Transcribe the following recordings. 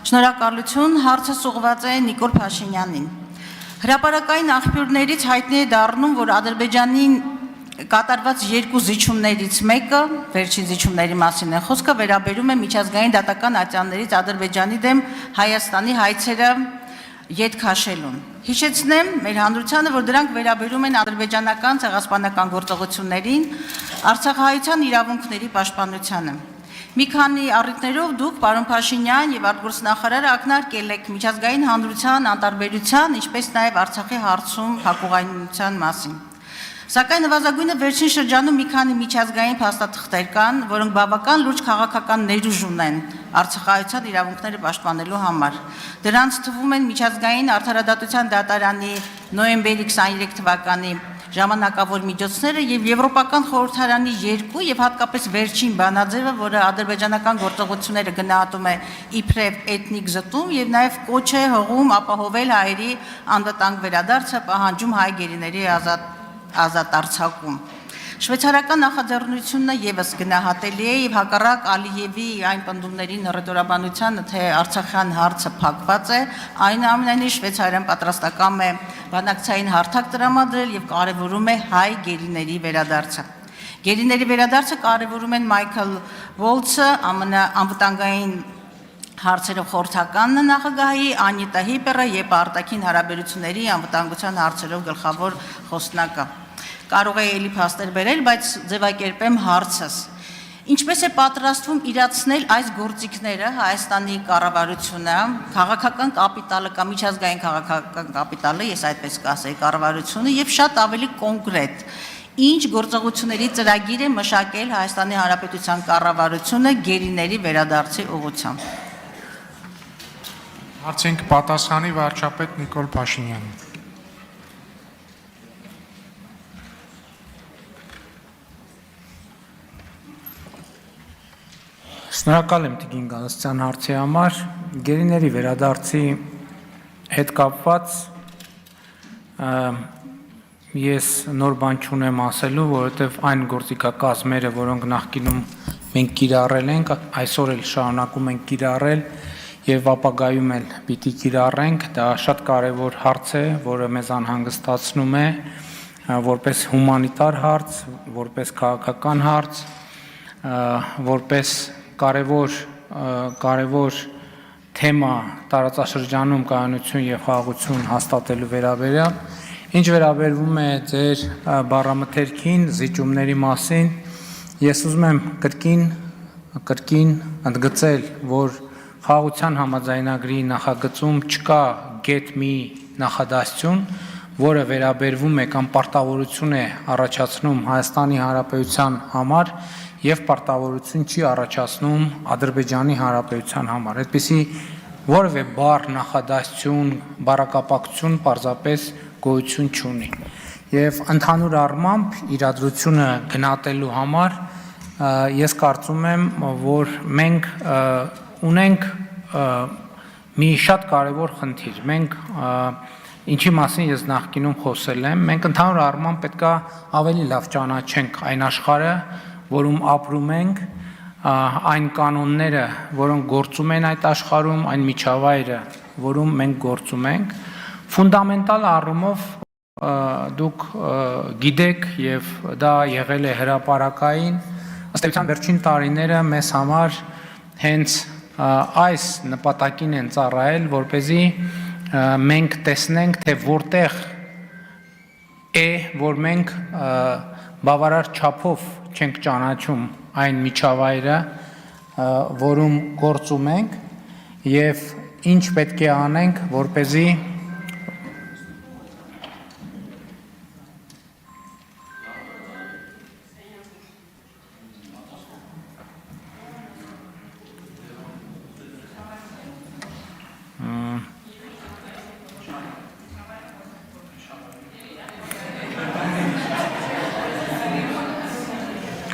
Շնորհակալություն, հարցը ուղղված է Նիկոլ Փաշինյանին։ Հրապարակային աղբյուրներից հայտնի է դառնում, որ Ադրբեջանին կատարված երկու զիջումներից մեկը, վերջին զիջումների մասին է խոսքը, վերաբերում է միջազգային դատական ատյաններից Ադրբեջանի դեմ Հայաստանի հայցերը ետ քաշելուն։ Հիշեցնեմ մեր հանրությանը, որ դրանք վերաբերում են ադրբեջանական ցեղասպանական գործողություններին, արցախահայության իրավունքների պաշտպանությանը։ Մի քանի առիթներով դուք, պարոն Փաշինյան եւ արտգործնախարարը ակնարկել եք միջազգային հանրության անտարբերության, ինչպես նաեւ Արցախի հարցում հակուղայնության մասին։ Սակայն նվազագույնը վերջին շրջանում մի քանի միջազգային փաստաթղթեր կան, որոնք բավական լուրջ քաղաքական ներուժ ունեն արցախահայության իրավունքները պաշտպանելու համար։ Դրանց թվում են միջազգային արդարադատության դատարանի նոյեմբերի 23 թվականի ժամանակավոր միջոցները եւ Եվրոպական խորհրդարանի 2 եւ հատկապես վերջին բանաձևը, որը ադրբեջանական գործողությունները գնահատում է իբրև էթնիկ զտում եւ նաեւ կոչ է հողում ապահովել հայերի անվտանգ վերադարձը, պահանջում հայ գերիների ազատ արձակում։ Շվեյցարական նախաձեռնությունը եւս գնահատելի է եւ հակառակ Ալիևի այն պնդումներին հռետորաբանությանը, թե Արցախյան հարցը փակված է, այնուամենայնիվ Շվեյցարիան պատրաստակամ է բանակցային հարթակ տրամադրել եւ կարեւորում է հայ գերիների վերադարձը։ Գերիների վերադարձը կարեւորում են Մայքլ Վոլցը, ԱՄՆ անվտանգային հարցերով խորհրդական նախագահի, Անիտա Հիպերը եւ արտաքին հարաբերությունների անվտանգության հարցերով գլխավոր խոսնակը։ Կարող է ելի փաստեր բերել, բայց ձևակերպեմ հարցս։ Ինչպես է պատրաստվում իրացնել այս գործիքները Հայաստանի կառավարությունը, քաղաքական կապիտալը կամ միջազգային քաղաքական կապիտալը, ես այդպես կասեի, կառավարությունը եւ շատ ավելի կոնկրետ, ինչ գործողությունների ծրագիր է մշակել Հայաստանի Հանրապետության կառավարությունը գերիների վերադարձի ուղղությամբ։ Հարցին կպատասխանի վարչապետ Նիկոլ Փաշինյանը։ Շնորհակալ եմ Տիկին Գալստյան հարցի համար։ Գերիների վերադարձի հետ կապված ես նոր բան չունեմ ասելու, որովհետև այն գործիքակազմերը, որոնք նախկինում մենք կիրառել ենք, այսօր էլ շարունակում ենք կիրառել եւ ապագայում էլ պիտի կիրառենք, դա շատ կարեւոր հարց է, որը մեզ անհանգստացնում է, որպես հումանիտար հարց, որպես քաղաքական հարց, որպես կարևոր թեմա տարածաշրջանում կայունություն եւ խաղաղություն հաստատելու վերաբերյալ, ինչ վերաբերվում է ձեր բառամթերքին, զիջումների մասին, ես ուզում եմ կրկին ընդգծել, որ խաղաղության համաձայնագրի նախագծում չկա գետ մի նախադասություն, որը վերաբերվում է կամ պարտավորություն է առաջացնում Հայաստանի Հանրապետության համար եւ պարտավորություն չի առաջացնում Ադրբեջանի Հանրապետության համար։ Այդպիսի որևէ բառ նախադասություն, բառակապակցություն պարզապես գոյություն չունի։ Եվ ընդհանուր առմամբ իրադրությունը գնահատելու համար ես կարծում եմ, որ մենք ունենք մի շատ կարևոր խնդիր։ Մենք ինչի մասին ես նախկինում խոսել եմ, մենք ընդհանուր առմամբ պետք է ավելի լավ ճանաչենք այն աշխարհը, որում ապրում ենք, այն կանոնները, որոնք գործում են այդ աշխարհում, այն միջավայրը, որում մենք գործում ենք, ֆունդամենտալ առումով դուք գիտեք եւ դա եղել է հրապարակային, ըստ էության վերջին տարիները մեզ համար հենց այս նպատակին են ծառայել, որպեսզի մենք տեսնենք, թե որտեղ է, որ մենք բավարար չափով չենք ճանաչում այն միջավայրը, որում գործում ենք եւ ինչ պետք է անենք, որպեսզի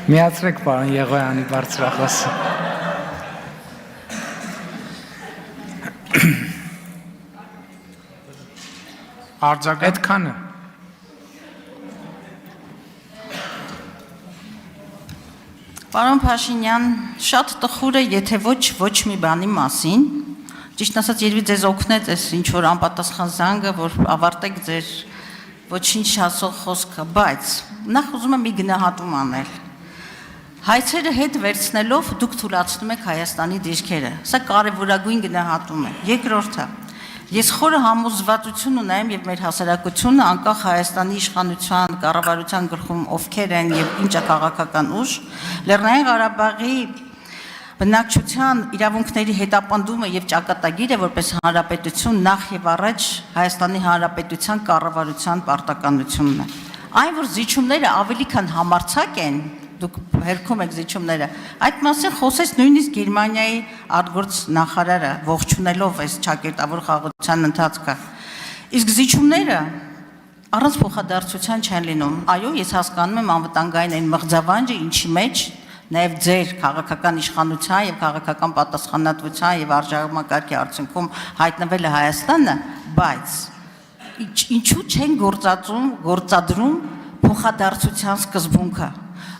միացրեք պարոն Եղոյանի բարձրախոսը։ Այդքանը։ Պարոն Փաշինյան, շատ տխուր է, եթե ոչ մի բանի մասին, Ճիշտ ասած, երևի ձեզ օգնեց այս ինչ որ անպատասխան զանգը, որ ավարտեք ձեր ոչինչ ասող խոսքը, բայց նախ ուզում եմ մի գնահատում անել։ Հայցերը հետ վերցնելով դուք թույլատնում եք Հայաստանի դիրքերը։ Սա կարևորագույն գնահատում է։ Երկրորդը, ես խորը համոզվածություն ունեմ եւ մեր հասարակությունը անկախ Հայաստանի իշխանության, կառավարության գլխում ովքեր են եւ ինչ է քաղաքական ուժ, Լեռնային Ղարաբաղի բնակչության իրավունքների հետապնդումը եւ ճակատագիրը որպես հանրապետություն նախ եւ առաջ Հայաստանի Հանրապետության կառավարության պարտականությունն է։ Այն որ զիջումները ավելի քան համարձակ են, դուք հերքում եք զիջումները, այդ մասին խոսեց նույնիսկ Գերմանիայի արտգործ նախարարը, ողջունելով այս ճակերտավոր խաղաղության ընթացքը։ Իսկ զիջումները առանց փոխադարձության չեն լինում։ Այո, ես հասկանում եմ անվտանգային այն մղձավանջը, ինչի մեջ նաև ձեր քաղաքական իշխանության եւ քաղաքական պատասխանատվության եւ արժանապատվի արդյունքում հայտնվել է Հայաստանը, բայց ինչու չեն գործադրում փոխադարձության սկզբունքը։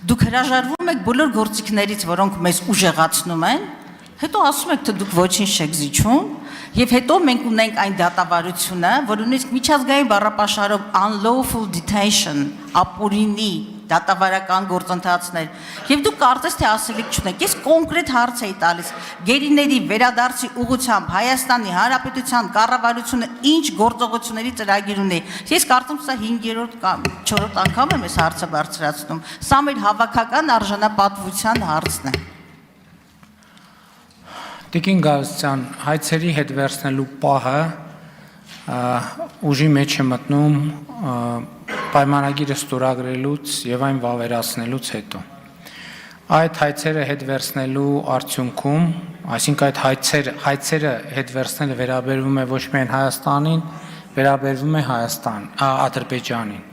Դուք հրաժարվում եք բոլոր գործիքներից, որոնք մեզ ուժեղացնում են, հետո ասում եք, թե դուք ոչինչ չեք զիջում, եւ հետո մենք ունենք այն դատավարությունը, որ ունենք միջազգային բառապաշարով unlawful detention, ապօրինի դատավարական գործընթացներ, եւ դուք կարծես թե ասելիք չունեք։ Ես կոնկրետ հարց էի տալիս գերիների վերադարձի ուղղությամբ Հայաստանի Հանրապետության կառավարությունը ինչ գործողությունների ծրագիր ունի։ Ես կարծում եմ սա 5-րդ կամ 4-րդ անգամ եմ այս հարցը բարձրացնում։ Սա մեր հավաքական արժանապատվության հարցն է։ Տիկին Գալստյան, հայցերի հետ վերցնելու պահը ուժի մեջ է մտնում պայմանագիրը ստորագրելուց եւ այն վավերացնելուց հետո։ Այդ հայցերը հետ վերցնելու արդյունքում, այսինքն այդ հայցերը հետ վերցնելը վերաբերվում է ոչ միայն Հայաստանին, վերաբերվում է Ադրբեջանին։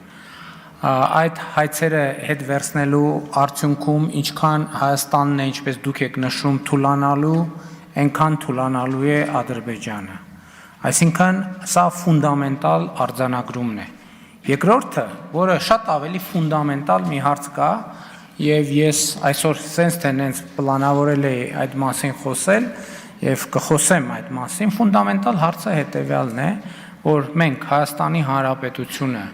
Այդ հայցերը հետ վերցնելու արդյունքում ինչքան Հայաստանն է, ինչպես դուք եք նշում, թուլանալու, այնքան թուլանալու է Ադրբեջանը։ Այսինքն սա ֆունդամենտալ արձանագրումն է։ Երկրորդը, որը շատ ավելի ֆունդամենտալ մի հարց կա, եւ ես այսօր sense թե նենց պլանավորել էի այդ մասին խոսել եւ կխոսեմ այդ մասին, ֆունդամենտալ հարցը հետեւյալն է, որ մենք Հայաստանի Հանրապետությունը,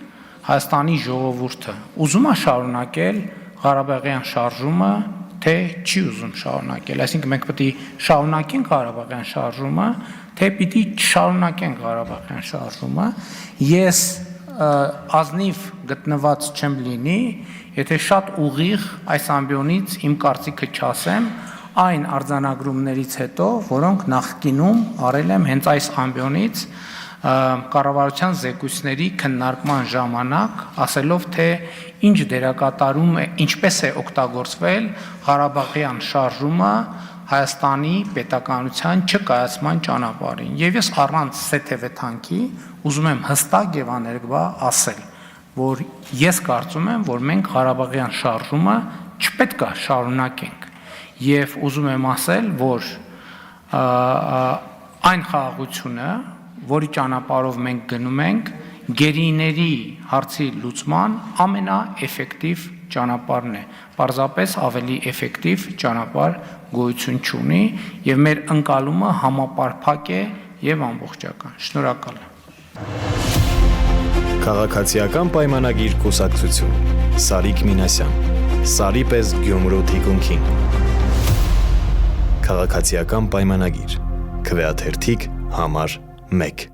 Հայաստանի ժողովուրդը ուզում է շարունակել Ղարաբաղյան շարժումը, թե չի ուզում շարունակել, այսինքն մենք պետք է շարունակենք Ղարաբաղյան շարժումը, թե պիտի չշարունակենք Ղարաբաղյան շարժումը։ Ես ազնիվ գտնված չեմ լինի, եթե շատ ուղիղ այս ամբիոնից իմ կարծիքը չասեմ այն արձանագրումներից հետո, որոնք նախկինում արել եմ հենց այս ամբիոնից կառավարության զեկույցների քննարկման ժամանակ, ասելով թե ինչ դերակատարում է, ինչպես է օգտագործվել Ղարաբաղյան շարժումը Հայաստանի պետականության չկայացման ճանապարհին։ Եվ ես առանց սեթևեթանքի ուզում եմ հստակ եւ աներկբա ասել, որ ես կարծում եմ, որ մենք Ղարաբաղյան շարժումը չպետք է շարունակենք։ Եվ ուզում եմ ասել, որ այն խաղաղությունը, որի ճանապարհով մենք գնում ենք, գերիների հարցի լուծման ամենաէֆեկտիվ ճանապարհն է։ Պարզապես ավելի էֆեկտիվ ճանապարհ գոյություն չունի եւ մեր ընկալումը համապարփակ է եւ ամբողջական։ Շնորհակալ եմ։ Քաղաքացիական պայմանագիր կուսակցություն Սարիկ Մինասյան Սարի պես Գյումրու թիկունքին Քաղաքացիական պայմանագիր Քվեաթերթիկ համար 1